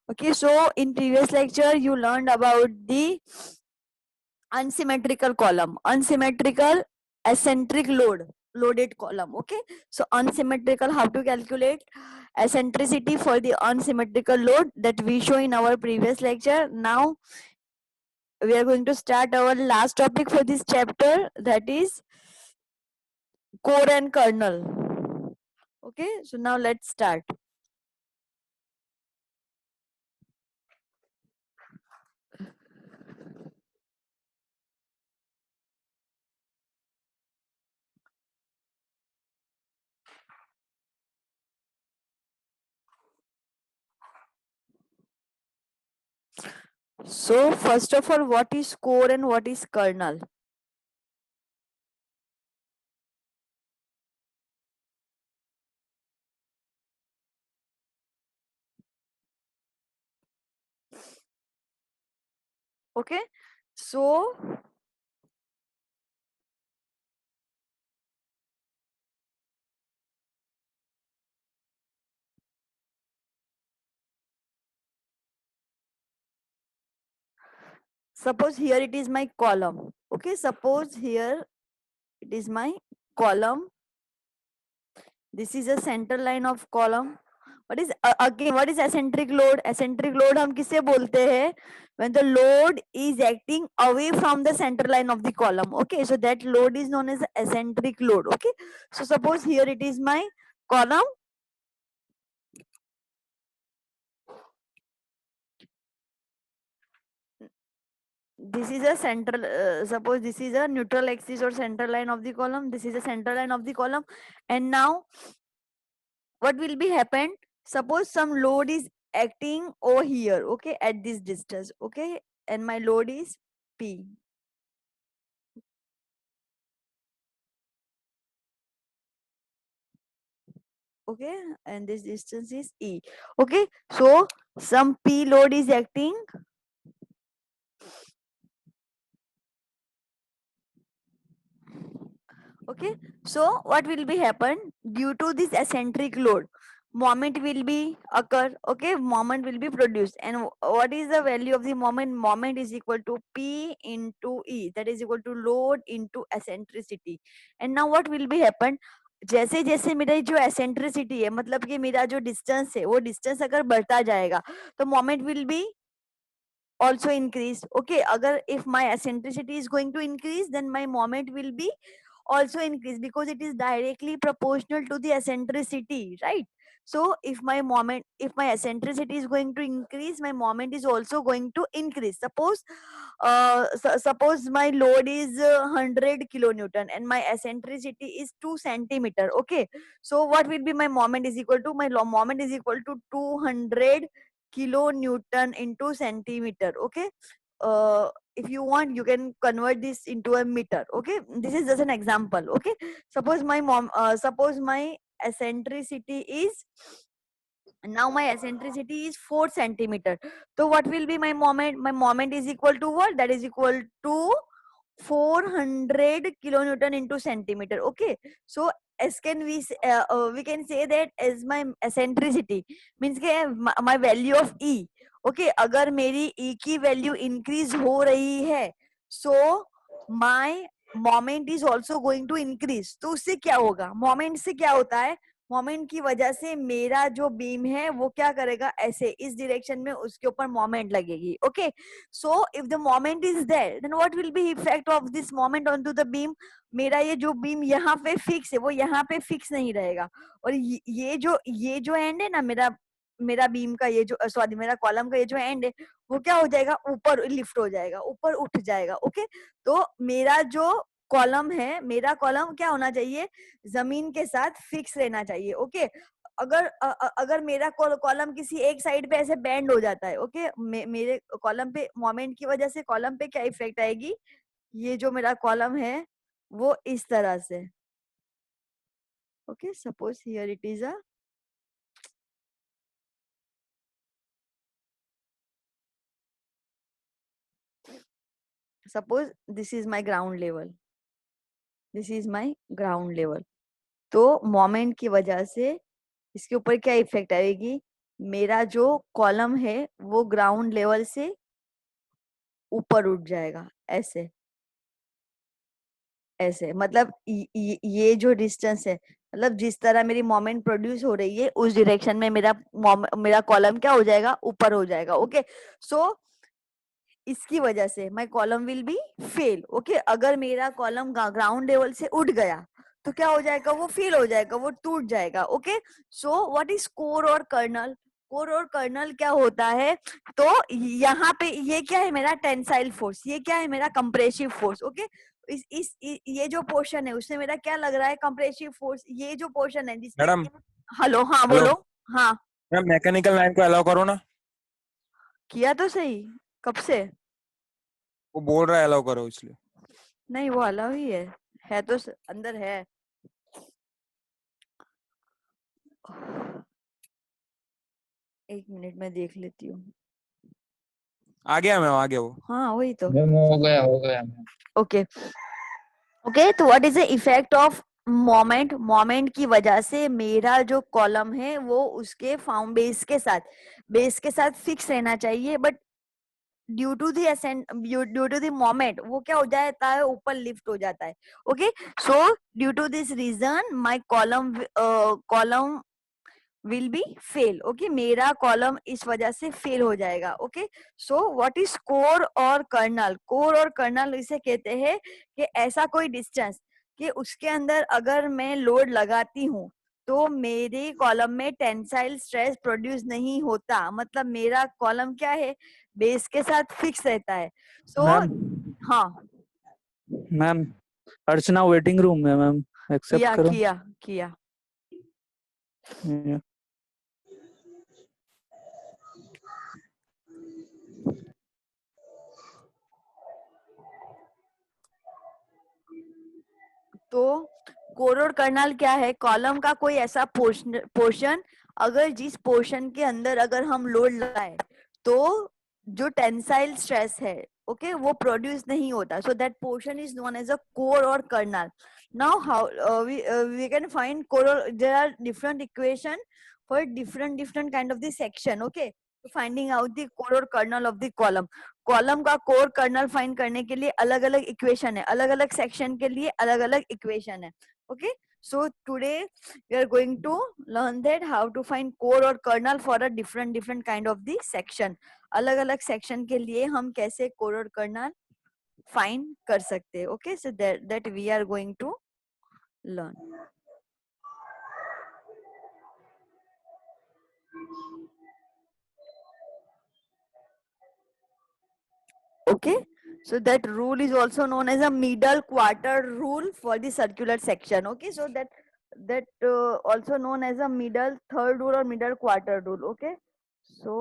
Okay, so in previous lecture you learned about the unsymmetrical column, unsymmetrical eccentric loaded column. Okay, so unsymmetrical, how to calculate eccentricity for the unsymmetrical load, that we show in our previous lecture. Now we are going to start our last topic for this chapter, that is core and kernel. Okay, so now let's start. So first of all, what is core and what is kernel? Okay, so suppose here it is my column. Okay, suppose here it is my column. This is a center line of column. What is again, what is eccentric load? Eccentric load हम किसे बोलते हैं? When the load is acting away from the center line of the column. Okay, so that load is known as eccentric load. Okay, so suppose here it is my column. This is a central, suppose this is a neutral axis or center line of the column. This is a center line of the column, and now what will be happen? Suppose some load is acting over here, okay, at this distance, okay, and my load is P. Okay, and this distance is E. Okay, so some P load is acting. Okay, so what will be happen? Due to this eccentric load, moment will be occur. Okay, moment will be produced, and what is the value of the moment? Moment is equal to P into E, that is equal to load into eccentricity. And now what will be happen? जैसे जैसे मेरा जो eccentricity है, मतलब कि मेरा जो distance है, वो डिस्टेंस अगर बढ़ता जाएगा तो moment will be also increase. Okay, agar if my eccentricity is going to increase, then my moment will be also increase, because it is directly proportional to the eccentricity, right? So if my eccentricity is going to increase, my moment is also going to increase. Suppose my load is 100 kilonewton and my eccentricity is 2 centimeter. Okay, so what will be my moment is equal to, moment is equal to 200 kilonewton into centimeter. Okay, if you want you can convert this into a meter. Okay, this is just an example. Okay, suppose my eccentricity is, now my eccentricity is 4 centimeter. So what will be my moment? My moment is equal to what? That is equal to 400 kilonewton into centimeter. Okay, so as can we can say that as my eccentricity means के my value of E. Okay, अगर मेरी E की value increase हो रही है, so my moment is also going to increase. तो उससे क्या होगा? Moment से क्या होता है? मोमेंट की वजह से मेरा जो बीम है वो क्या करेगा, ऐसे इस डायरेक्शन में उसके ऊपर मोमेंट लगेगी. Okay, so if the moment is there, then what will be effect of this moment on to the beam? मेरा ये जो बीम यहाँ पे फिक्स है वो यहाँ पे फिक्स नहीं रहेगा, और ये जो एंड है ना, मेरा मेरा बीम का ये जो सॉरी मेरा कॉलम का ये जो एंड है वो क्या हो जाएगा, ऊपर लिफ्ट हो जाएगा, ऊपर उठ जाएगा. ओके, तो मेरा जो कॉलम है, मेरा कॉलम क्या होना चाहिए, जमीन के साथ फिक्स रहना चाहिए. ओके, अगर मेरा कॉलम किसी एक साइड पे ऐसे बेंड हो जाता है, ओके, मेरे कॉलम पे मोमेंट की वजह से कॉलम पे क्या इफेक्ट आएगी, ये जो मेरा कॉलम है वो इस तरह से. Okay, suppose here it is a, suppose this is my ground level, this is my ground level. तो मोमेंट की वजह से इसके ऊपर क्या इफेक्ट आएगी, मेरा जो कॉलम है वो ग्राउंड लेवल से ऊपर उठ जाएगा, ऐसे ऐसे, मतलब ये जो डिस्टेंस है, मतलब जिस तरह मेरी मोमेंट प्रोड्यूस हो रही है उस डायरेक्शन में मेरा कॉलम क्या हो जाएगा, ऊपर हो जाएगा। ओके, सो इसकी वजह से my column will be fail. Okay, अगर मेरा कॉलम ग्राउंड लेवल से उठ गया तो क्या हो जाएगा, वो फेल हो जाएगा, वो टूट जाएगा। Okay, so what is core और कर्नल? कोर और कर्नल क्या होता है, तो यहाँ पे ये क्या है मेरा टेंसाइल फोर्स, ये क्या है मेरा कंप्रेसिव फोर्स। ओके, ये जो पोर्शन है उसमें मेरा क्या लग रहा है, कंप्रेसिव फोर्स। ये जो पोर्शन है जिसमें, मैडम हेलो, हाँ हेलो बोलो। हाँ, मैम, मैकेनिकल लाइन को अलाउ करो ना। किया तो सही, कब से? वो बोल रहा है अलाउ करो, इसलिए। नहीं, वो अलाउ ही है तो अंदर है। एक मिनट में देख लेती हूँ। आ गया मैम, आ गया वो। हाँ वही तो। मैम हो गया मैम। ओके ओके, तो what is the effect of moment? Moment की वजह से मेरा जो कॉलम है वो उसके बेस के साथ फिक्स रहना चाहिए, but due to the moment वो क्या हो जाता है, ऊपर लिफ्ट हो जाता है। Okay, so due to this reason my column will be fail. Okay, मेरा कॉलम इस वजह से फेल हो जाएगा। Okay, so what is core और कर्नल? कोर और कर्नल इसे कहते हैं कि ऐसा कोई डिस्टेंस कि उसके अंदर अगर मैं लोड लगाती हूँ तो मेरे कॉलम में टेंसाइल स्ट्रेस प्रोड्यूस नहीं होता, मतलब मेरा कॉलम क्या है, बेस के साथ फिक्स रहता है। सो मैम हाँ, मैम अर्चना वेटिंग रूम में, मैम एक्सेप्ट किया करो। किया किया। Yeah. तो कोर और कर्नल क्या है, कॉलम का कोई ऐसा पोर्शन अगर जिस पोर्शन के अंदर अगर हम लोड लगाए तो जो टेंसाइल स्ट्रेस है, ओके, वो प्रोड्यूस नहीं होता, so that portion is known as a core और kernel. Now how we can find core or there are different equation for different kind of the section. Okay, so finding out the core or kernel of the column, column का core colonel find करने के लिए अलग अलग equation है, अलग अलग section के लिए अलग अलग इक्वेशन है। Okay, so today we are going to learn that how to find core और kernel for a different kind of the section. अलग अलग सेक्शन के लिए हम कैसे कोर और कर्नल फाइंड कर सकते हैं। Okay, so that we are going to learn. Okay, so that rule is also known as a middle quarter rule for the circular section. Okay, so that also known as a middle third rule or middle quarter rule. Okay, so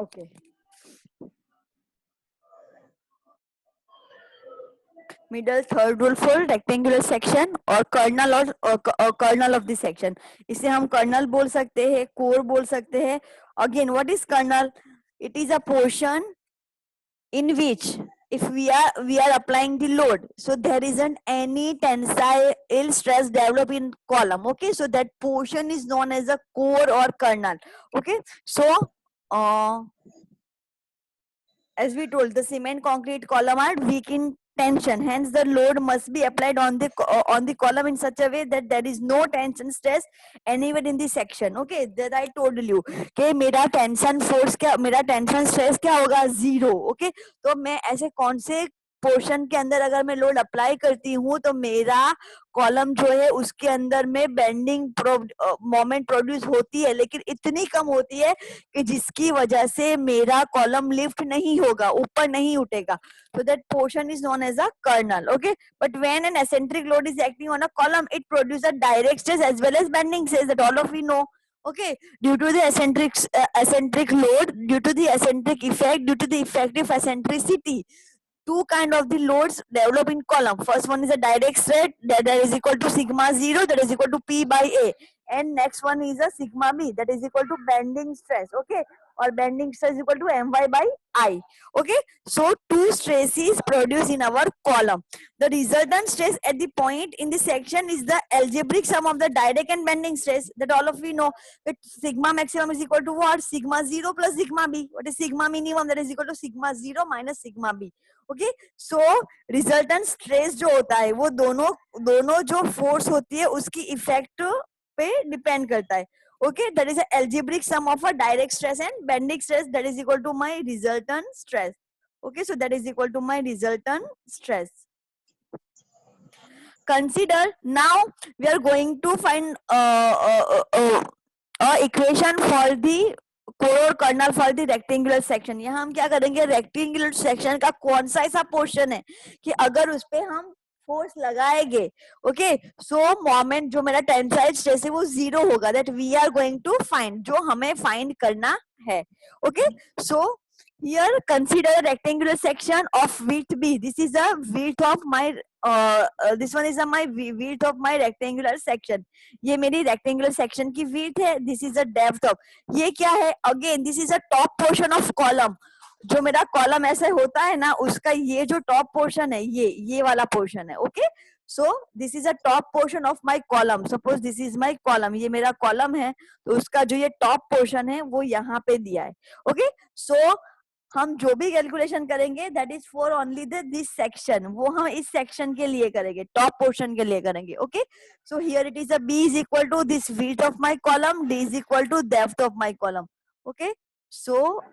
okay, middle third rule for rectangular section और kernel of the section, इसे हम kernel बोल सकते हैं, core बोल सकते हैं। Again, what is kernel? It is a portion in which if we are applying the load, so there isn't any tensile stress develop in column. Okay, so that portion is known as a core or kernel. Okay, so as we told, the cement concrete column are weak in tension, hence the load must be applied on the column in such a way that there is no tension stress anywhere in the section. Okay, that I told you कि मेरा tension force क्या, मेरा tension stress क्या होगा, zero. Okay, तो मैं ऐसे कौन से पोर्शन के अंदर अगर मैं लोड अप्लाई करती हूँ तो मेरा कॉलम जो है उसके अंदर में बेंडिंग मोमेंट प्रोड्यूस होती है, लेकिन इतनी कम होती है कि जिसकी वजह से मेरा कॉलम लिफ्ट नहीं होगा, ऊपर नहीं उठेगा, so that portion is known as a kernel. Okay, but when an eccentric load is acting on a column, it produces a direct stress as well as bending stress, that all of we know. Okay, due to the eccentric load, due to the eccentric effect, due to the effective eccentricity, two kind of the loads develop in column. First one is a direct stress that is equal to sigma 0, that is equal to P by A, and next one is a sigma B, that is equal to bending stress. Okay, or bending stress is equal to My by I. Okay, so two stresses produced in our column. The resultant stress at the point in the section is the algebraic sum of the direct and bending stress, that all of we know that sigma maximum is equal to what? Sigma 0 plus sigma B. What is sigma minimum? That is equal to sigma 0 minus sigma B. Okay, so resultant stress जो होता है वो दोनों जो force होती है उसकी effect पे डिपेंड करता है. Okay, that is an algebraic sum of a direct stress and bending stress, that is equal to my resultant stress. Okay, so that is equal to my resultant stress. Consider now we are going to find equation for the core kernel for the rectangular section. यहाँ हम क्या करेंगे, rectangular section का कौन सा ऐसा portion है कि अगर उस पे हम फोर्स लगाएंगे, ओके, सो मोमेंट जो मेरा टेंसाइल स्ट्रेस है वो 0 होगा. That we are going to find, जो हमें फाइंड करना है. Okay, so here consider a rectangular section of width B. This is the width of my this one is my width of my rectangular section. ये मेरी rectangular section की width है. This is the depth of, ये क्या है, again this is a top portion of column. जो मेरा column ऐसे होता है ना, उसका ये जो टॉप पोर्शन है, ये वाला पोर्शन है. Okay, so this is a top portion of my column. Suppose this is my column, ये मेरा कॉलम है, तो उसका जो ये टॉप पोर्शन है वो यहाँ पे दिया है. ओके, सो हम जो भी कैलकुलेशन करेंगे that is for only this section, वो हम इस सेक्शन के लिए करेंगे, टॉप पोर्शन के लिए करेंगे. Okay, so here it is a B is equal to this width of my column, D is equal to depth of my column. Okay, so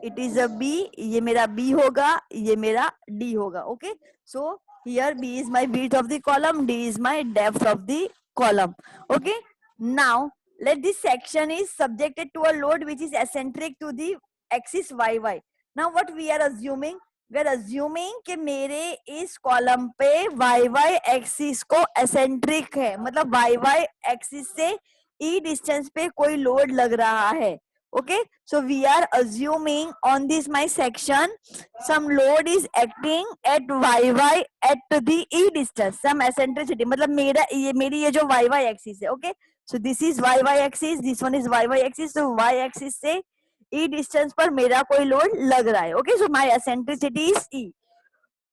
it is a B, ये मेरा B होगा, ये मेरा D होगा. Okay, so here B is my width of the column, D is my depth of the column. Okay, now let this section is subjected to a load which is eccentric to the axis YY. Now what we are assuming? We are assuming कि मेरे इस column पे YY axis को eccentric है, मतलब YY axis से E distance पे कोई लोड लग रहा है. Okay, so we are assuming on this my section some load is acting at YY at the E distance, some eccentricity, मतलब मेरी ये जो YY एक्सिस है. Okay, so this is YY axis, this one is YY axis. So Y axis से E distance पर मेरा कोई load लग रहा है. Okay, so my eccentricity is E.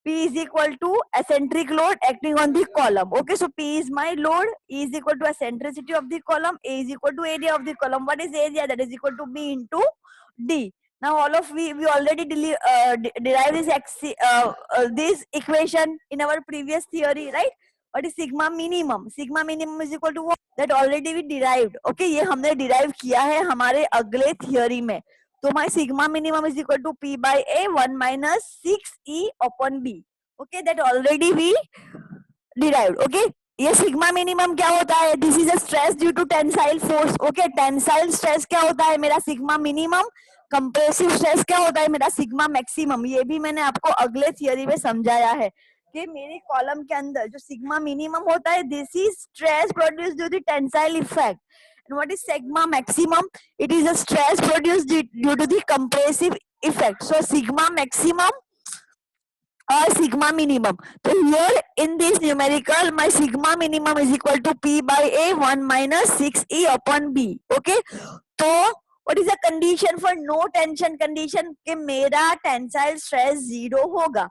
P is equal to eccentric load acting on the column. Okay, so P is my load, E is equal to eccentricity of the column, A is equal to area of the column. What is area? That is equal to B into D. Now all of we already derived this equation in our previous theory, right? What is sigma minimum? Sigma minimum is equal to what? That already we derived. Okay, ये हमने derive किया है हमारे अगले theory में. तो my sigma minimum is equal to P by A 1 minus 6E upon B. Okay, that already we derived. Okay, ये sigma minimum क्या होता है? This is a stress due to tensile force. Okay, tensile stress क्या होता है मेरा sigma minimum? Compressive stress क्या होता है मेरा सिग्मा मैक्सिमम. ये भी मैंने आपको अगले थियरी में समझाया है कि मेरे कॉलम के अंदर जो सिग्मा मिनिमम होता है, this is stress produced due to tensile effect. And what is sigma maximum? It is a stress produced due to the compressive effect. So sigma maximum or sigma minimum. So here in this numerical, my sigma minimum is equal to P by A 1 minus 6E upon B. Okay, so what is the condition for no tension condition? कि मेरा tensile stress 0 होगा.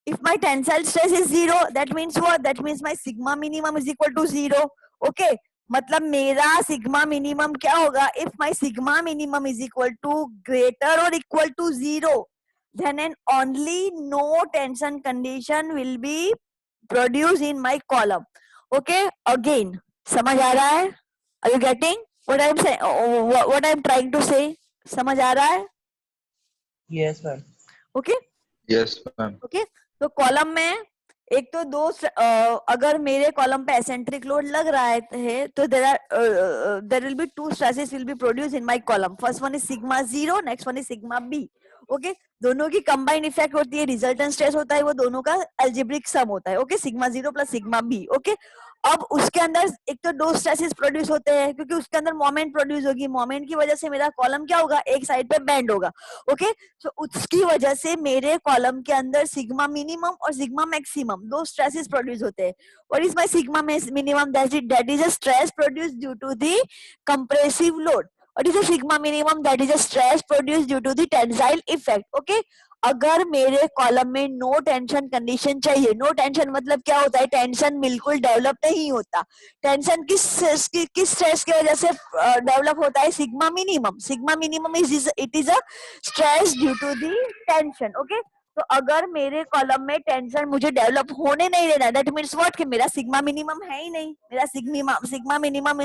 If my tensile stress is 0, that means what? That means my sigma minimum is equal to 0. Okay, मतलब मेरा sigma minimum क्या होगा? If my sigma minimum is equal to greater or equal to 0, then and only no tension condition will be produced in my column. Okay, again, समझ आ रहा है? Are you getting what I'm saying? What I'm trying to say? समझ आ रहा है? Yes, ma'am. Okay. Yes, ma'am. Okay, तो column में एक तो दो अगर मेरे कॉलम पे एसेंट्रिक लोड लग रहा है तो there will be two stresses will be produced in my column. First one is sigma 0, next one is sigma B. Okay, दोनों की कंबाइंड इफेक्ट होती है, रिजल्टेंट स्ट्रेस होता है, वो दोनों का अलजेब्रिक सम होता है. Okay, sigma 0 plus sigma B. Okay, अब उसके अंदर एक तो दो स्ट्रेसेस प्रोड्यूस होते हैं क्योंकि उसके अंदर मोमेंट प्रोड्यूस होगी, मोमेंट की वजह से मेरा कॉलम क्या होगा, एक साइड पे बेंड होगा। ओके, तो उसकी वजह से मेरे कॉलम के अंदर सिग्मा मिनिमम और सिग्मा मैक्सिमम दो स्ट्रेसेस प्रोड्यूस होते हैं। What is my sigma minimum? That is a stress produced due to the compressive load. What is the sigma minimum? That is a stress produced due to the tensile effect. Okay, अगर मेरे column में no tension condition चाहिए, no tension मतलब क्या होता है, tension बिल्कुल develop नहीं होता। टेंशन किस स्ट्रेस की वजह से डेवलप होता है? Sigma minimum. Sigma minimum it is a stress due to the tension. Okay, तो अगर मेरे कॉलम में टेंशन मुझे डेवलप होने नहीं देना, दैट मीन्स व्हाट, कि मेरा सिग्मा मिनिमम है ही नहीं, मेरा सिग्मा मिनिमम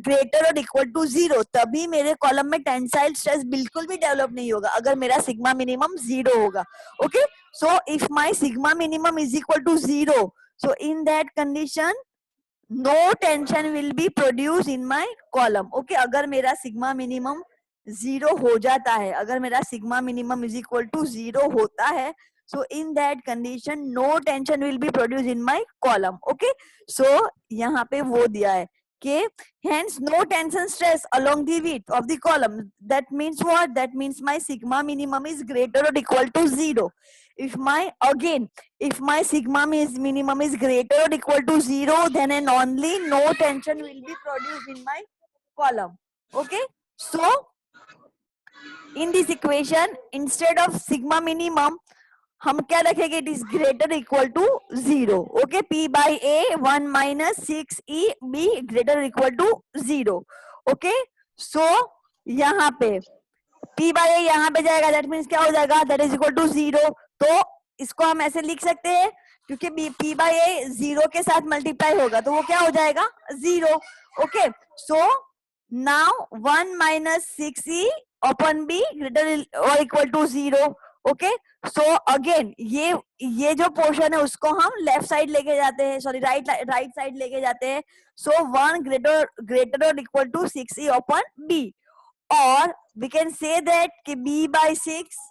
ग्रेटर और इक्वल टू 0, तभी मेरे कॉलम में टेंसाइल स्ट्रेस बिल्कुल भी डेवलप नहीं होगा अगर मेरा सिग्मा मिनिमम 0 होगा। Okay, so if my sigma minimum is equal to 0, so in that condition no tension will be produced in my column. Okay, अगर मेरा सिग्मा मिनिमम 0 हो जाता है, अगर मेरा sigma minimum is equal to 0 होता है, so in that condition no tension will be produced in my column. Okay, so यहाँ पे वो दिया है कि hence no tension stress along the width of the column. That means what? That means my sigma minimum is greater or equal to 0. If my sigma minimum is greater or equal to 0, then and only no tension will be produced in my column. Okay, so in this equation, instead of sigma minimum, हम क्या रखेंगे? It is greater equal to 0. Okay, P by A 1 minus 6E B greater equal to 0. Okay, so यहाँ पे P by A यहाँ पे जाएगा, that means क्या हो जाएगा? That is equal to 0. तो इसको हम ऐसे लिख सकते हैं क्योंकि P by A 0 के साथ मल्टीप्लाई होगा तो वो क्या हो जाएगा? 0. Okay, so now 1 minus 6E upon B greater or equal to 0. Okay, so again ये जो पोर्शन है उसको हम लेफ्ट साइड लेके जाते हैं, सॉरी राइट साइड लेके जाते हैं। सो 1 greater or equal to 6E upon B, और we can say that कि B by 6,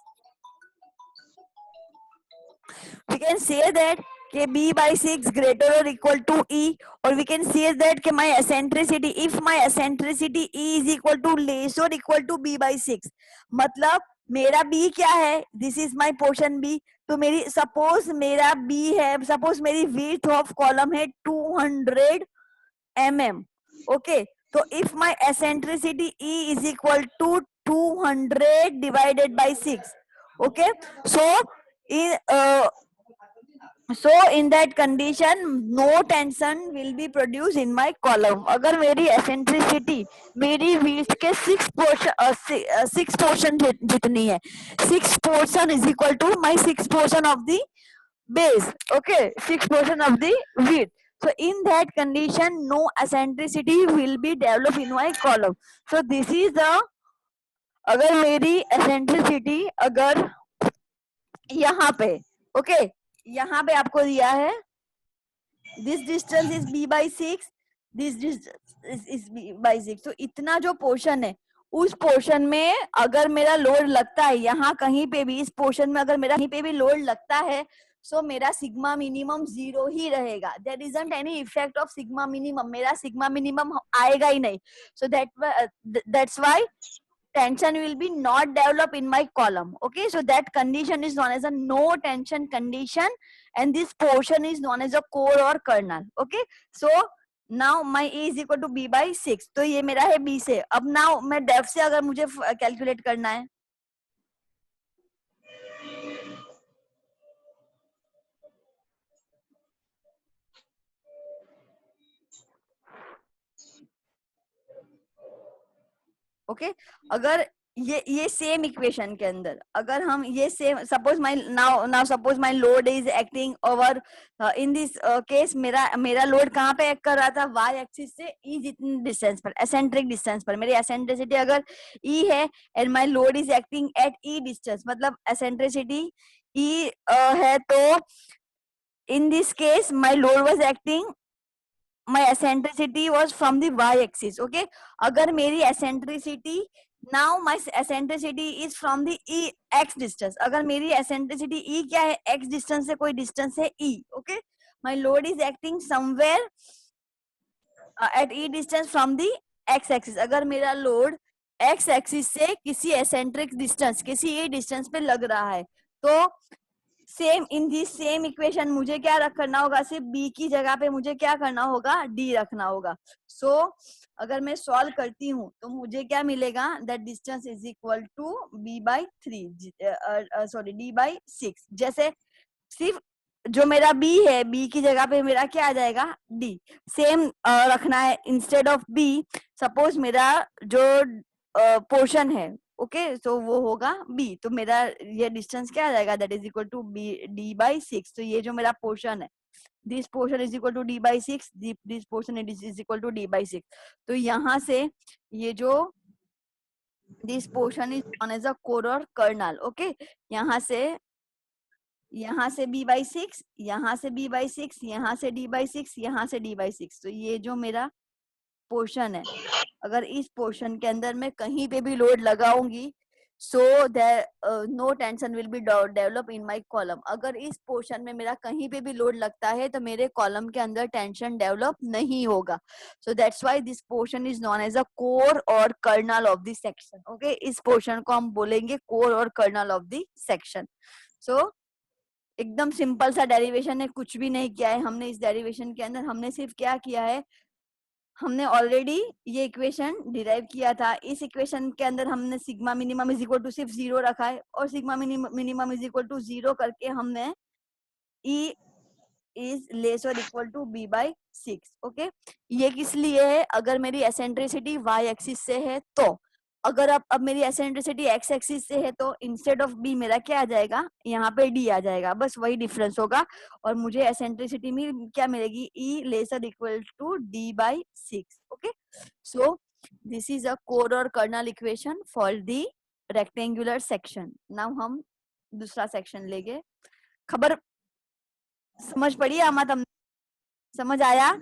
we can say that कि B by 6 greater or equal to E, or we can say that कि my eccentricity, if my eccentricity E is equal to less or equal to B by 6, मतलब मेरा B क्या है? This is my portion B. तो मेरी suppose मेरा B है, suppose मेरी विड्थ ऑफ कॉलम है 200 mm. ओके, तो if my eccentricity E is equal to 200 divided by 6. Okay, so in that condition no tension will be produced in my column. अगर मेरी eccentricity मेरी width के 6 portion जितनी है, 6 portion is equal to my 6 portion of the base. Okay, 6 portion of the width. So in that condition no eccentricity will be developed in my column. So this is the, अगर मेरी eccentricity अगर यहाँ पे, okay, यहाँ पे आपको दिया है this distance is B by 6, this distance is B by 6. तो इतना जो पोर्शन है उस पोर्शन में अगर मेरा लोड लगता है, यहाँ कहीं पे भी इस पोर्शन में अगर मेरा कहीं पे भी लोड लगता है, सो मेरा सिग्मा मिनिमम 0 ही रहेगा. There isn't any effect of sigma minimum, मेरा सिग्मा मिनिमम आएगा ही नहीं. So that's why tension will be not developed in my column. Okay, so that condition is known as a no tension condition, and this portion is known as a core or kernel. Okay, so now my A is equal to B by 6. तो ये मेरा है B से. अब now मैं def से अगर मुझे कैलकुलेट करना है, ओके, अगर ये सेम इक्वेशन के अंदर अगर हम ये same suppose my now suppose my load is acting over in this case, मेरा लोड कहाँ पे एक्ट कर रहा था? वाई एक्सिस से ई जितनी डिस्टेंस पर, एसेंट्रिक डिस्टेंस पर. मेरी एसेंट्रिसिटी अगर ई है and my load is acting at E distance, मतलब एसेंट्रिसिटी ई है, तो in this case my load was acting, my eccentricity was from the y axis. Okay, अगर मेरी eccentricity, now my eccentricity is from the e x distance, अगर मेरी eccentricity e क्या है? x distance से कोई distance है e. Okay, my load is acting somewhere at E distance from the X axis, अगर मेरा लोड एक्स एक्सिस से किसी एसेंट्रिक डिस्टेंस, किसी ए डिस्टेंस पे लग रहा है, तो same in this same equation मुझे क्या रखना होगा, सिर्फ बी की जगह पे मुझे क्या करना होगा, डी रखना होगा. सो अगर मैं सॉल्व करती हूँ तो मुझे क्या मिलेगा, that distance is equal to B by 3, sorry D by 6. जैसे सिर्फ जो मेरा b है, b की जगह पे मेरा क्या आ जाएगा, d. सेम रखना है, इंस्टेड ऑफ b सपोज मेरा जो पोर्शन है, ओके, तो वो होगा b, तो मेरा ये डिस्टेंस क्या आ जाएगा, that is equal to b d by 6. तो ये जो मेरा पोर्शन है, this portion is equal to d by 6, this portion is equal to d by 6. तो यहाँ से ये जो this portion is known as a core और कर्नल. ओके, यहाँ से b बाई 6, यहाँ से b बाई 6, यहाँ से d बाई 6, यहाँ से d बाई 6. तो ये जो मेरा पोर्शन है, अगर इस पोर्शन के अंदर मैं कहीं पे भी लोड लगाऊंगी, so no tension will be develop in my column. अगर इस पोर्शन में मेरा कहीं पे भी लोड लगता है तो मेरे कॉलम के अंदर टेंशन डेवलप नहीं होगा. So that's why this portion is known as a core और kernel of the section. Okay, इस पोर्शन को हम बोलेंगे कोर और kernel of the section. So एकदम सिंपल सा डेरिवेशन है, कुछ भी नहीं किया है हमने. इस डेरिवेशन के अंदर हमने सिर्फ क्या किया है, हमने ऑलरेडी ये इक्वेशन डिराइव किया था. इस इक्वेशन के अंदर हमने sigma minimum is equal to सिर्फ 0 रखा है, और sigma minimum is equal to 0 करके हमने E इज लेस और equal to b by 6. Okay, ये किस लिए है, अगर मेरी एसेंट्रिसिटी y एक्सिस से है तो. अगर अब मेरी एसेंट्रिसिटी x एक्सिस से है तो इंस्टेड ऑफ b मेरा क्या आ जाएगा, यहाँ पे d आ जाएगा, बस वही डिफरेंस होगा. और मुझे एसेंट्रिसिटी में क्या मिलेगी, e lesser equal to d by 6. Okay, so this is a core और kernel equation for the rectangular section. Now हम दूसरा सेक्शन लेंगे. खबर समझ पड़ी या मत, समझ आया?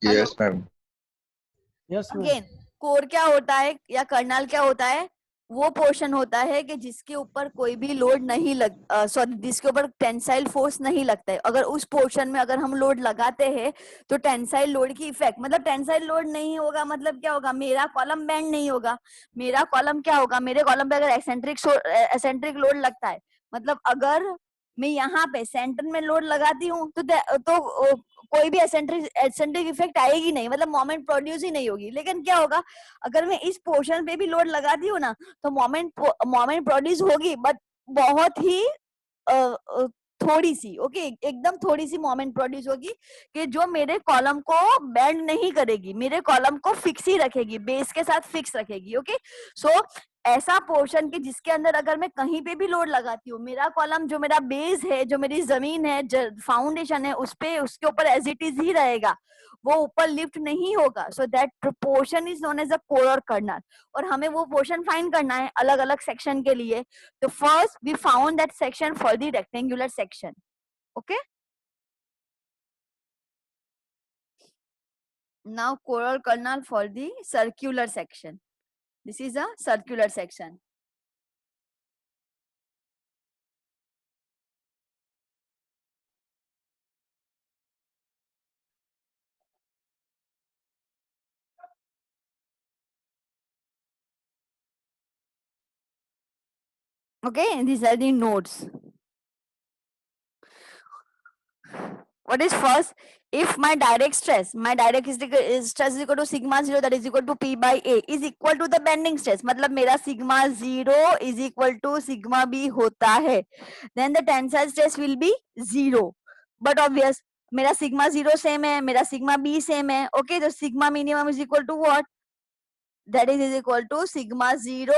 Yes, ma'am. Yes, ma'am. Again, core क्या होता है या कर्नल क्या होता है, वो पोर्शन होता है कि जिसके ऊपर कोई भी लोड नहीं जिसके ऊपर टेंसाइल फोर्स नहीं लगता है. अगर उस पोर्शन में अगर हम लोड लगाते हैं तो टेंसाइल लोड की इफेक्ट, मतलब टेंसाइल लोड नहीं होगा, मतलब क्या होगा, मेरा कॉलम बेंड नहीं होगा. मेरा कॉलम क्या होगा, मेरे कॉलम पे अगर एसेंट्रिक लोड लगता है, मतलब अगर मैं यहाँ पे सेंटर में लोड लगाती हूँ तो कोई भी एसेंट्रिक इफेक्ट आएगी नहीं, मतलब मोमेंट प्रोड्यूस ही नहीं होगी. लेकिन क्या होगा, अगर मैं इस पोर्शन पे भी लोड लगाती हूँ ना, तो मोमेंट प्रोड्यूस होगी, बट बहुत ही थोड़ी सी. ओके, एकदम थोड़ी सी मोमेंट प्रोड्यूस होगी कि जो मेरे कॉलम को बेंड नहीं करेगी, मेरे कॉलम को फिक्स ही रखेगी, बेस के साथ फिक्स रखेगी. ओके, सो ऐसा पोर्शन के जिसके अंदर अगर मैं कहीं पे भी लोड लगाती हूँ, मेरा कॉलम जो मेरा बेस है, जो मेरी जमीन है, फाउंडेशन है, उसके ऊपर एज इट इज ही रहेगा, वो ऊपर लिफ्ट नहीं होगा. So that portion is known as a core और कर्नल. और हमें वो पोर्शन फाइंड करना है अलग अलग सेक्शन के लिए. तो first we found that section for the rectangular section. Okay, now core kernel for the circular section. This is a circular section. Okay, these are the nodes. What is first? If my direct stress is equal to sigma 0, that is equal to P by A, is equal to the bending stress. मतलब मेरा sigma 0 is equal to sigma B होता है. Then the tensile stress will be 0. But obvious, मेरा sigma 0 same है, मेरा sigma B same है. Okay, तो sigma minimum is equal to what? That is equal to sigma 0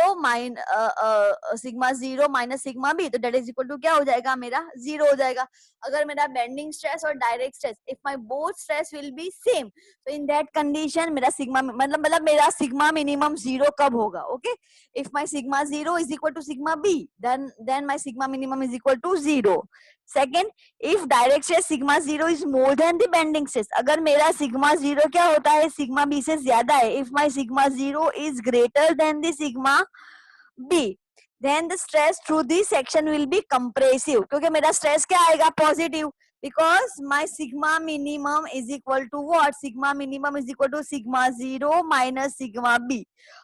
sigma 0 minus sigma b. तो that is equal to क्या हो जाएगा, मेरा 0 हो जाएगा. अगर मेरा bending stress और direct stress, if my both stress will be same, so in that condition मेरा sigma मतलब मेरा sigma minimum 0 कब होगा. Okay, if my sigma 0 is equal to sigma b, then my sigma minimum is equal to 0. Second, if direct stress sigma 0 is more than the bending stress, अगर मेरा sigma 0 क्या होता है, sigma b से ज्यादा है, if my sigma 0 is greater than the sigma b, then the stress through this section will be compressive. क्योंकि मेरा stress क्या आएगा, positive. because my sigma minimum is equal to what? Sigma minimum is equal to sigma 0 minus sigma b.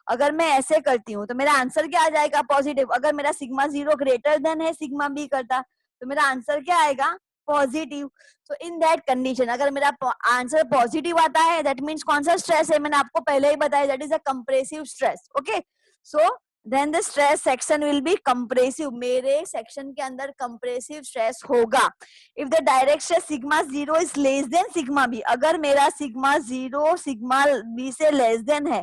अगर मैं ऐसे करती हूँ तो मेरा आंसर क्या आ जाएगा? पॉजिटिव. अगर मेरा सिग्मा 0 ग्रेटर देन है सिग्मा b करता तो मेरा आंसर क्या आएगा? Positive. So in that condition अगर मेरा आंसर पॉजिटिव आता है दैट मीन्स कौन सा स्ट्रेस है? मैंने आपको पहले ही बताया, that is a compressive stress. Okay, so then the stress section will be compressive. मेरे सेक्शन के अंदर compressive stress होगा. if the direct stress sigma 0 is less than sigma b, अगर मेरा sigma 0 sigma b से less than है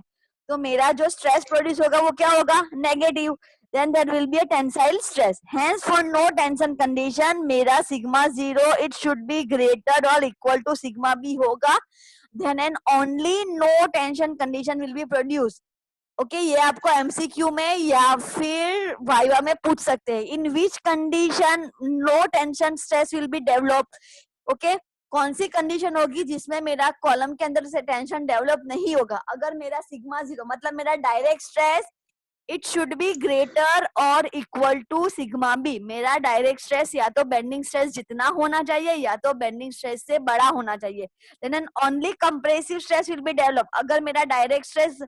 तो मेरा जो stress produce होगा वो क्या होगा? negative. then there will be a tensile stress. hence for no tension condition मेरा sigma 0 it should be greater or equal to sigma b होगा. then and only no tension condition will be produced. Okay ये आपको MCQ में या फिर viva में पूछ सकते हैं. In which condition no tension stress will be develop. Okay, कौन सी कंडीशन होगी जिसमें मेरा कॉलम के अंदर से टेंशन डेवलप नहीं होगा? अगर मेरा सिग्मा 0 मतलब मेरा direct stress it should be greater और इक्वल टू सिग्मा बी. मेरा डायरेक्ट स्ट्रेस या तो बेंडिंग स्ट्रेस जितना होना चाहिए या तो बेंडिंग स्ट्रेस से बड़ा होना चाहिए. Then only compressive stress will be develop. अगर मेरा डायरेक्ट स्ट्रेस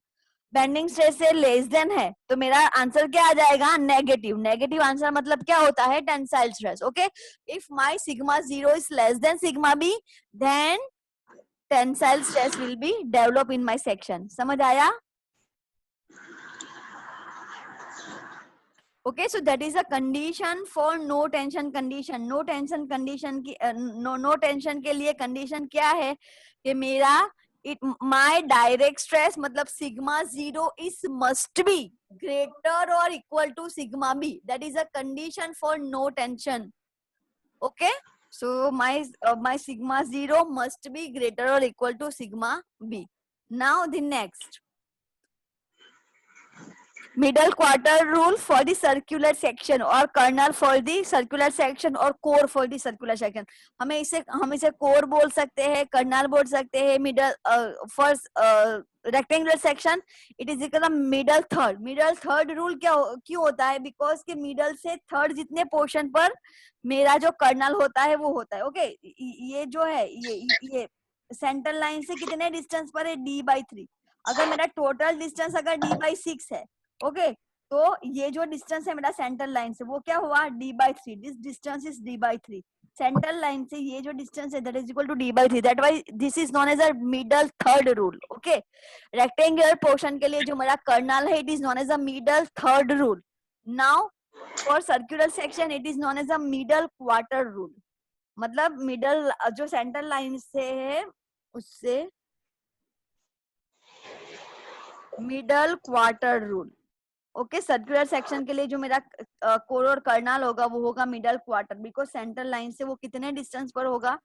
बेंडिंग स्ट्रेस से लेस देन है तो मेरा आंसर क्या आ जाएगा? नेगेटिव. नेगेटिव आंसर मतलब क्या होता है? Tensile stress. Okay, if my sigma 0 is less than sigma B then tensile stress will be develop in my section. समझ आया? Okay, so that is a condition for no tension condition. No tension condition की no tension के लिए condition क्या है कि मेरा my direct stress मतलब sigma 0 is must be greater or equal to sigma b. that is a condition for no tension. okay, so my sigma 0 must be greater or equal to sigma b. now the next middle quarter rule for the circular section or kernel for the circular section or core for the circular section. हम इसे core बोल सकते हैं, colonel बोल सकते हैं. Middle first rectangular section it is equal middle third. Middle third rule क्यों होता है? बिकॉज के मिडल से थर्ड जितने पोर्शन पर मेरा जो कर्नल होता है वो होता है. ओके, ये जो है ये सेंटर लाइन से कितने डिस्टेंस पर है? d/3. अगर मेरा टोटल डिस्टेंस अगर d/6 है, ओके, तो ये जो डिस्टेंस है मेरा सेंटर लाइन से वो क्या हुआ? d/3. This distance is d/3. Centre line से ये जो डिस्टेंस है that is equal to d/3. That why this is known as a middle third rule. Okay, rectangular portion के लिए जो मेरा कर्नल है it is known as a middle third rule. Now for circular section it is known as a middle quarter rule. मतलब middle जो centre line से है उससे middle quarter rule. Okay, circular section के लिए जो मेरा कोर और कर्नल होगा वो होगा middle quarter. Because centre line से वो कितने डिस्टेंस पर होगा?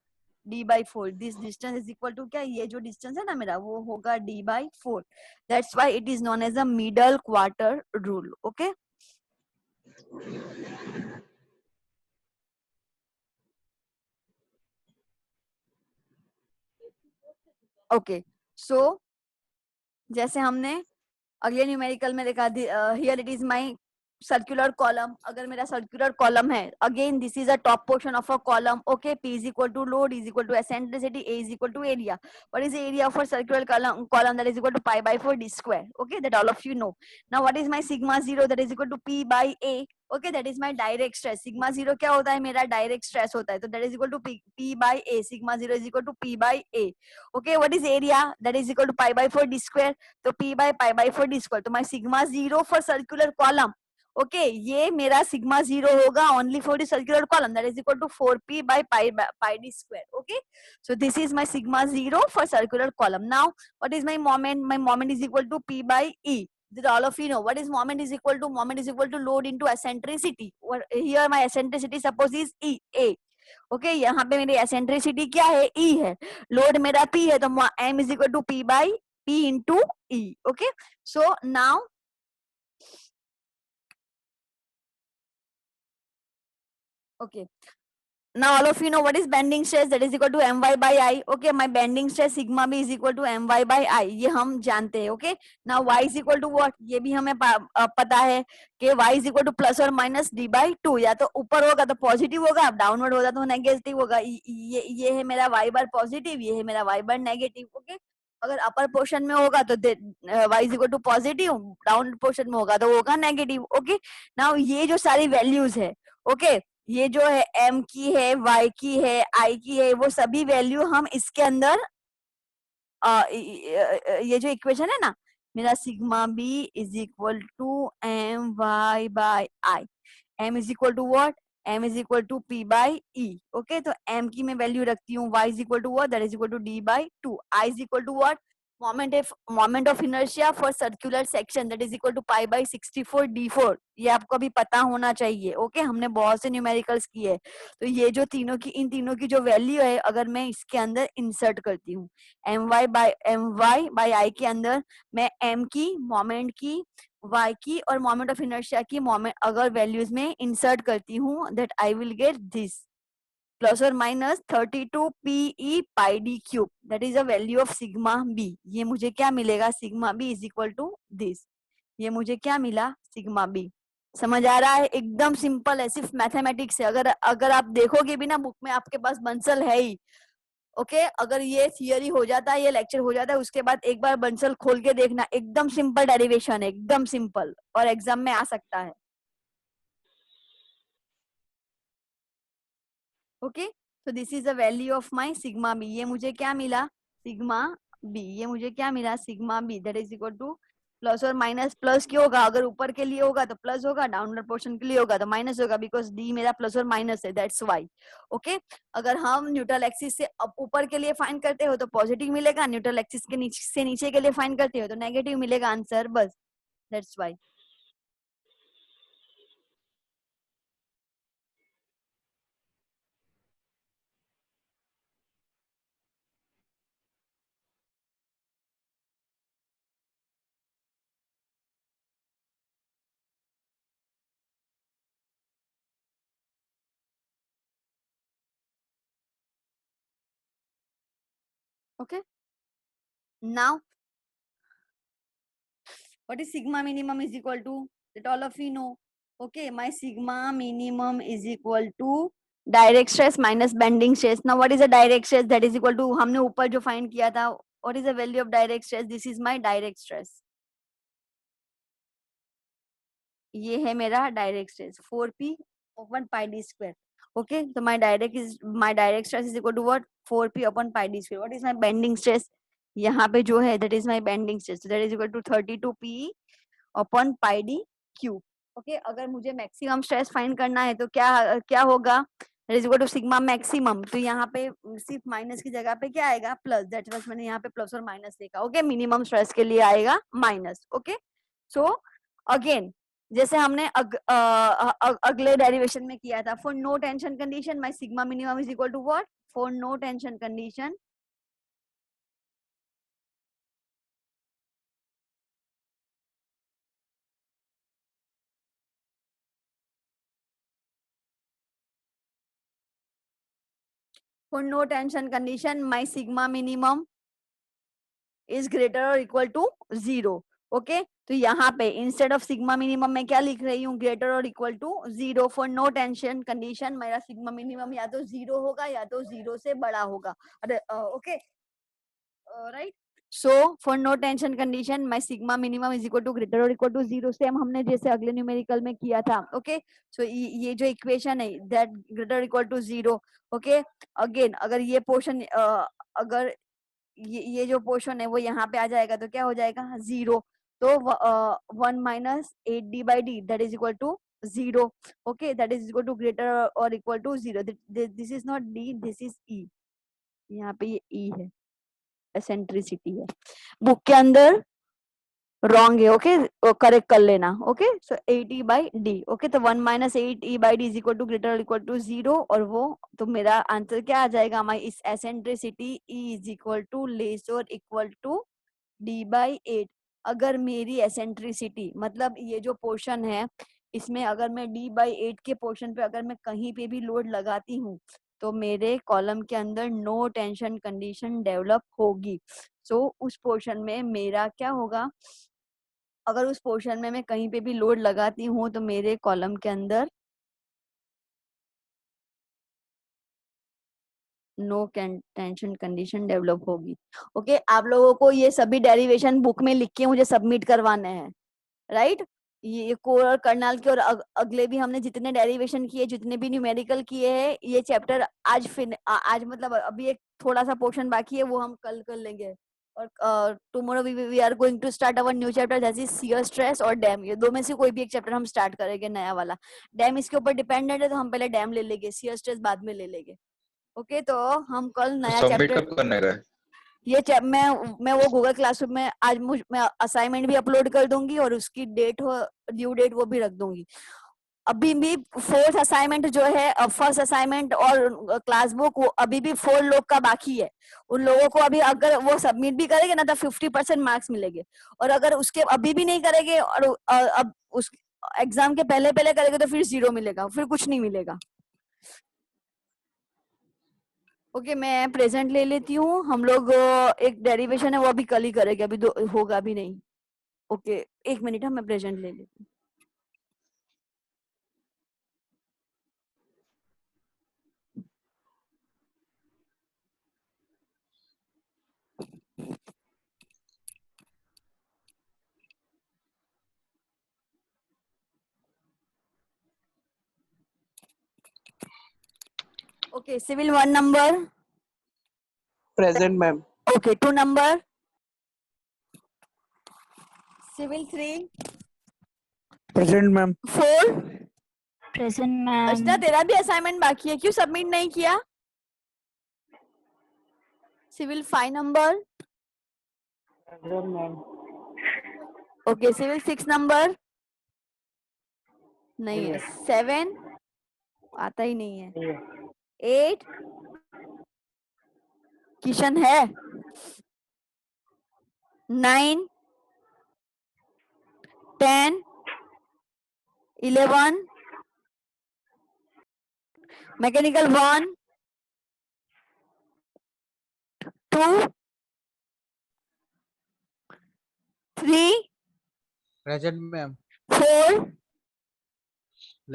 d/4. This distance is equal to क्या? ये जो डिस्टेंस है ना मेरा वो होगा d/4. That's why it is known as a middle quarter rule. Okay, okay, so जैसे हमने अगले न्यूमेरिकल में देखा, here it is my circular column. अगर मेरा सर्कुलर कॉलम है, again this is a top portion of a column. Okay, P is equal to load is equal to eccentricity, A is equal to area. What is the area for circular column? That is equal to pi/4 d square. Okay, that all of you know. Now what is my sigma 0? That is equal to P/A. Okay, that is my direct stress. sigma 0 क्या होता है? मेरा direct stress होता है. तो that is equal to P/A. sigma 0 is equal to P/A. Okay, what is area? That is equal to pi/4 d square. तो P/pi/4 d square. तो my sigma 0 for circular column. Okay, ये मेरा sigma 0 होगा only for the circular column. That is equal to 4p/pi d square. Okay, so this is my sigma 0 for circular column. Now what is my moment? My moment is equal to p/e. Did all of you know what is moment is equal to? Moment is equal to load into eccentricity. Here my eccentricity suppose is e a. Okay, यहाँ पे मेरी eccentricity क्या है? e है. Load मेरा p है तो m is equal to p into e. Okay, so now okay, now all of you know what is bending stress, that is equal to my by I. Okay, my bending stress sigma b is equal to my by I, ये हम जानते हैं. Okay, now y is equal to what, ये भी हमें पता है कि y is equal to plus और माइनस d by 2. या तो ऊपर होगा तो पॉजिटिव होगा, डाउनवर्ड होगा तो नेगेटिव होगा. ये है मेरा y बार पॉजिटिव, ये है मेरा y बार नेगेटिव. ओके, अगर अपर पोर्शन में होगा तो y is equal to positive, down portion में होगा तो होगा नेगेटिव. ओके, नाउ ये जो सारी वैल्यूज है, ओके, ये जो है m की है, y की है, i की है, वो सभी वैल्यू हम इसके अंदर ये जो इक्वेशन है ना, मेरा sigma b is equal to M Y by I. m is equal to what, m is equal to p by e. Okay, तो m की मैं वैल्यू रखती हूँ, y is equal to what, that is equal to d by 2. i is equal to what, moment of inertia for circular section, that is equal to pi by 64 d4. ये आपको अभी पता होना चाहिए. ओके, हमने बहुत से न्यूमेरिकल्स किए. तो ये जो तीनों की, इन तीनों की जो वैल्यू है, अगर मैं इसके अंदर इंसर्ट करती हूँ my बाय i के अंदर, मैं m की, मोमेंट की, y की और मोमेंट ऑफ इनर्शिया की मोमेंट अगर वैल्यूज में इंसर्ट करती हूँ, that I will get this plus और minus 32 pe pi D cube, that is a value of sigma b. ये मुझे क्या मिलेगा, sigma b is equal to this. ये मुझे क्या मिला, सिग्मा b. समझ आ रहा है, एकदम सिंपल है, सिर्फ मैथमेटिक्स है. अगर आप देखोगे भी ना बुक में, आपके पास बंसल है ही. ओके, अगर ये थियरी हो जाता है, ये लेक्चर हो जाता है, उसके बाद एक बार बंसल खोल के देखना, एकदम सिंपल डेरिवेशन है, एकदम सिंपल, और एग्जाम में आ सकता है. Okay, so this is the value of my sigma b. ये मुझे क्या मिला, सिग्मा b. ये मुझे क्या मिला, sigma b, that is equal two plus और माइनस. प्लस क्यों होगा, अगर ऊपर के लिए होगा तो प्लस होगा, डाउनवर्ड पोर्शन के लिए होगा तो माइनस होगा, बिकॉज d मेरा प्लस और माइनस है, दैट्स वाई. ओके, अगर हम न्यूट्रल एक्सिस से ऊपर के लिए फाइंड करते हो तो पॉजिटिव मिलेगा, न्यूट्रल एक्सिस के नीचे के लिए फाइंड करते हो तो नेगेटिव मिलेगा आंसर, बस, that's why. Okay, now what is sigma minimum is equal to, that all of you know. Okay, my sigma minimum is equal to direct stress minus bending stress. Now what is a direct stress, that is equal to, हमने ऊपर जो find किया था, what is the value of direct stress, this is my direct stress. ये है मेरा direct stress 4p upon pi d square. Okay, so my direct stress is equal to what, 4p upon pi d square. What is my bending stress, यहाँ पे जो है, that is my bending stress, so that is equal to 32p upon pi d cube. Okay, अगर मुझे maximum stress find करना है तो क्या होगा, that is equal to sigma maximum. तो यहाँ पे सिर्फ माइनस की जगह पे क्या आएगा, प्लस, दैट मींस मैंने यहाँ पे प्लस और माइनस देखा. ओके, मिनिमम स्ट्रेस के लिए आएगा माइनस. ओके, सो अगेन जैसे हमने अगले डेरिवेशन में किया था, for no tension condition my sigma minimum is equal to what, for no tension condition for no tension condition my sigma minimum is greater or equal to 0. Okay, तो यहाँ पे instead of sigma minimum मैं क्या लिख रही हूँ, greater और equal to 0. For no tension condition मेरा सिग्मा मिनिमम या तो 0 होगा या तो 0 से बड़ा होगा. अरे okay, right. So for no tension condition my sigma minimum is equal to greater और इक्वल टू 0. सेम हमने जैसे अगले न्यूमेरिकल में किया था. ओके, सो ये जो इक्वेशन है, that greater equal to 0. Okay, again अगर ये पोर्शन अगर ये जो पोर्शन है वो यहाँ पे आ जाएगा तो क्या हो जाएगा, 0. तो 1 minus 8d by D, that is equal to 0. Okay, that is equal to greater और equal to 0. This is not d, this is e. यहाँ पे ये e है, एसेंट्रिसिटी है, बुक के अंदर रॉन्ग है. ओके, करेक्ट कर लेना. Okay, so 8e by D. Okay, तो 1 minus 8e by D is equal to greater और इक्वल टू 0. और वो तो मेरा आंसर क्या आ जाएगा, हमारी इस eccentricity e is equal to less और इक्वल टू d बाई 8. अगर मेरी एसेंट्रिसिटी मतलब ये जो पोर्शन है, इसमें अगर मैं d बाई 8 के पोर्शन पे अगर मैं कहीं पे भी लोड लगाती हूँ तो मेरे कॉलम के अंदर नो टेंशन कंडीशन डेवलप होगी। सो उस पोर्शन में मेरा क्या होगा, अगर उस पोर्शन में मैं कहीं पे भी लोड लगाती हूँ तो मेरे कॉलम के अंदर नो टेंशन कंडीशन डेवलप होगी। ओके, आप लोगों को ये सभी डेरिवेशन बुक में लिख के मुझे सबमिट करवाने हैं, राइट? ये कोर और कर्नाल के और अगले भी हमने जितने डेरिवेशन किए, जितने भी न्यूमेरिकल किए हैं, ये चैप्टर आज मतलब अभी एक थोड़ा सा पोर्शन बाकी है, वो हम कल कर लेंगे। और tomorrow we are going to start our new chapter, जैसे शियर स्ट्रेस और डैम। ये दो में से कोई भी एक चैप्टर हम स्टार्ट करेंगे, नया वाला। डैम इसके ऊपर डिपेंडेंट है, तो हम पहले डैम ले लेंगे, शियर स्ट्रेस बाद में ले लेंगे। ओके, तो हम कल नया सबमिट चैप्टर, कब करने का है? ये मैं वो गूगल क्लासरूम में आज मैं असाइनमेंट भी अपलोड कर दूंगी और उसकी ड्यू डेट वो भी रख दूंगी। अभी भी 4th असाइनमेंट जो है, फर्स्ट असाइनमेंट और क्लास बुक, वो अभी भी 4 लोग का बाकी है। उन लोगों को अभी अगर वो सबमिट भी करेंगे ना तो 50% मार्क्स मिलेंगे, और अगर उसके अभी भी नहीं करेंगे और अब उस एग्जाम के पहले पहले करेंगे तो फिर 0 मिलेगा, फिर कुछ नहीं मिलेगा। ओके, मैं प्रेजेंट ले लेती हूँ। हम लोग एक डेरिवेशन है वो अभी कल ही करेंगे, अभी होगा भी नहीं। ओके, 1 मिनट, मैं प्रेजेंट ले लेती हूँ। Okay, civil 1 number. Present, ma'am. Okay, 2 number. Civil 3। Present, ma'am. 4। Present Archana, ma'am. तेरा भी असाइनमेंट बाकी है, क्यों सबमिट नहीं किया? Civil 5 number. Present, ma'am. Okay, civil 6 number. नहीं है। 7 आता ही नहीं है। 8 किशन है। 9 10 11 मैकेनिकल 1 2 3 प्रेजेंट मैम। 4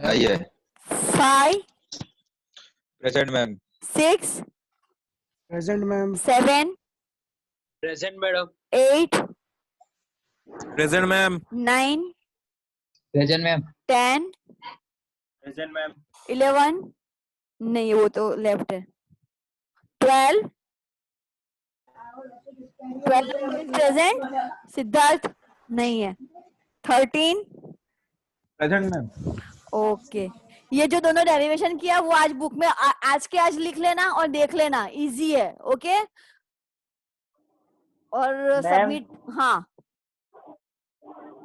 आइए। 5 present ma'am. 6 Present, ma'am. 7 present madam. 8 present ma'am. 9 present ma'am. 10 present ma'am. 11 नहीं, वो तो लेफ्ट है। 12 प्रेजेंट। सिद्धार्थ नहीं है। 13 प्रेजेंट मैम। ओके, ये जो दोनों डेरिवेशन किया वो आज बुक में आज के आज लिख लेना और देख लेना, इजी है। ओके, और सबमिट। हाँ,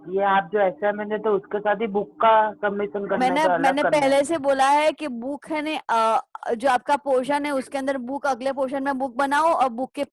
ये आप जो असाइनमेंट है तो उसके साथ ही बुक का सबमिशन करने मैंने का अलग मैंने करना है। पहले से बोला है कि बुक है ने जो आपका पोर्शन है उसके अंदर बुक, अगले पोर्शन में बुक बनाओ और बुक के